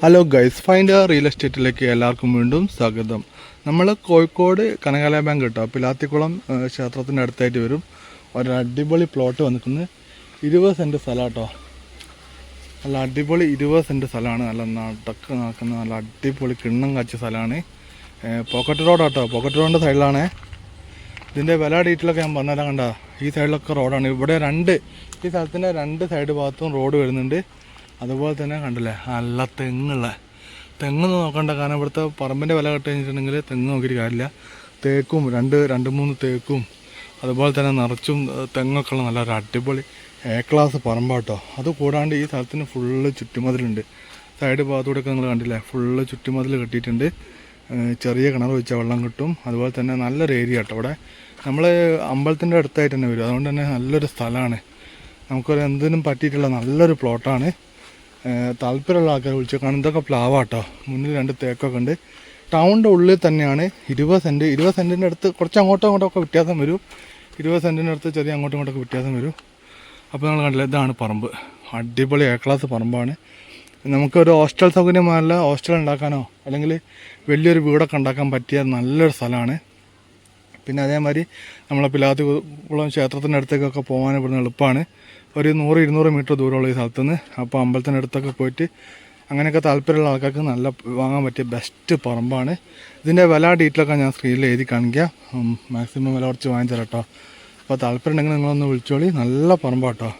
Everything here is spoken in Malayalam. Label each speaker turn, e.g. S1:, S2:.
S1: ഹലോ ഗൈസ്, ഫൈൻഡ് റിയൽ എസ്റ്റേറ്റിലേക്ക് എല്ലാവർക്കും വീണ്ടും സ്വാഗതം. നമ്മൾ കോഴിക്കോട് കനകാലയ ബാങ്ക് കേട്ടോ, പിലാത്തിക്കുളം ക്ഷേത്രത്തിൻ്റെ അടുത്തായിട്ട് വരും. ഒരു അടിപൊളി പ്ലോട്ട് വന്നിട്ടുണ്ട്. 20 സെൻറ്റ് സ്ഥലം കേട്ടോ. നല്ല അടിപൊളി 20 സെൻറ്റ് സ്ഥലമാണ്. നല്ല നടക്ക് നടക്കുന്ന നല്ല അടിപൊളി കിണ്ണം കാച്ച സ്ഥലമാണ്. പോക്കറ്റ് റോഡ് കേട്ടോ, പോക്കറ്റ് റോഡിൻ്റെ സൈഡിലാണ്. ഇതിൻ്റെ വില ഡീറ്റെയിലൊക്കെ ഞാൻ പറഞ്ഞുതരാം. കണ്ട ഈ സൈഡിലൊക്കെ റോഡാണ്. ഇവിടെ ഈ സ്ഥലത്തിൻ്റെ 2 സൈഡ് ഭാഗത്തും റോഡ് വരുന്നുണ്ട്. അതുപോലെ തന്നെ കണ്ടില്ലേ, നല്ല തെങ്ങൊന്നും നോക്കണ്ട. കാരണം ഇവിടുത്തെ പറമ്പിൻ്റെ വില കെട്ട് കഴിഞ്ഞിട്ടുണ്ടെങ്കിൽ തെങ്ങ് നോക്കിയിട്ട് കാര്യമില്ല. തേക്കും രണ്ട് മൂന്ന് തേക്കും അതുപോലെ തന്നെ നിറച്ചും തെങ്ങൊക്കെ ഉള്ള നല്ലൊരു അടിപൊളി ക്ലാസ് പറമ്പാട്ടോ. അത് കൂടാണ്ട് ഈ സ്ഥലത്തിന് ഫുള്ള് ചുറ്റുമതിലുണ്ട്. സൈഡ് ഭാഗത്തൂടെയൊക്കെ നിങ്ങൾ കണ്ടില്ലേ, ഫുള്ള് ചുറ്റുമതിൽ കെട്ടിയിട്ടുണ്ട്. ചെറിയ കിണർ വെച്ചാൽ വെള്ളം കിട്ടും. അതുപോലെ തന്നെ നല്ലൊരു ഏരിയ കേട്ടോ. ഇവിടെ നമ്മൾ അമ്പലത്തിൻ്റെ അടുത്തായിട്ട് തന്നെ വരും. അതുകൊണ്ട് തന്നെ നല്ലൊരു സ്ഥലമാണ്. നമുക്കൊരു എന്തിനും പറ്റിയിട്ടുള്ള നല്ലൊരു പ്ലോട്ടാണ്. താല്പര്യമുള്ള ആൾക്കാർ വിളിച്ചു കാണും. ഇതൊക്കെ പ്ലാവാട്ടോ. മുന്നിൽ 2 തേക്കൊക്കെ ഉണ്ട്. ടൗണിൻ്റെ ഉള്ളിൽ തന്നെയാണ്. 20 സെൻറ്റിൻ്റെ അടുത്ത് കുറച്ച് അങ്ങോട്ടും ഇങ്ങോട്ടൊക്കെ വ്യത്യാസം വരും. 20 സെൻറ്റിൻ്റെ അടുത്ത് ചെറിയ അങ്ങോട്ടും ഇങ്ങോട്ടൊക്കെ വ്യത്യാസം വരും. അപ്പോൾ നമ്മൾ കണ്ടില്ല, ഇതാണ് പറമ്പ്. അടിപൊളി ക്ലാസ് പറമ്പാണ്. നമുക്കൊരു ഹോസ്റ്റൽ സൗകര്യമായുള്ള ഹോസ്റ്റൽ ഉണ്ടാക്കാനോ അല്ലെങ്കിൽ വലിയൊരു വീടൊക്കെ ഉണ്ടാക്കാൻ പറ്റിയ നല്ലൊരു സ്ഥലമാണ്. പിന്നെ അതേമാതിരി നമ്മളെ പിലാത്തിക്കുളം ക്ഷേത്രത്തിൻ്റെ അടുത്തേക്കൊക്കെ പോകാൻ ഇവിടുന്ന് എളുപ്പമാണ്. ഒരു 100-200 മീറ്റർ ദൂരമുള്ള ഈ സ്ഥലത്തുനിന്ന്. അപ്പോൾ അമ്പലത്തിൻ്റെ അടുത്തൊക്കെ പോയിട്ട് അങ്ങനെയൊക്കെ താല്പര്യമുള്ള ആൾക്കാർക്ക് നല്ല വാങ്ങാൻ പറ്റിയ ബെസ്റ്റ് പറമ്പാണ്. ഇതിൻ്റെ വില ഡീറ്റെയിലൊക്കെ ഞാൻ സ്ക്രീനിൽ എഴുതി കാണിക്കാം. മാക്സിമം വില കുറച്ച് വാങ്ങിച്ചു തരാം കേട്ടോ. അപ്പോൾ താല്പര്യം ഉണ്ടെങ്കിൽ നിങ്ങളൊന്ന് വിളിച്ചോളി. നല്ല പറമ്പാട്ടോ.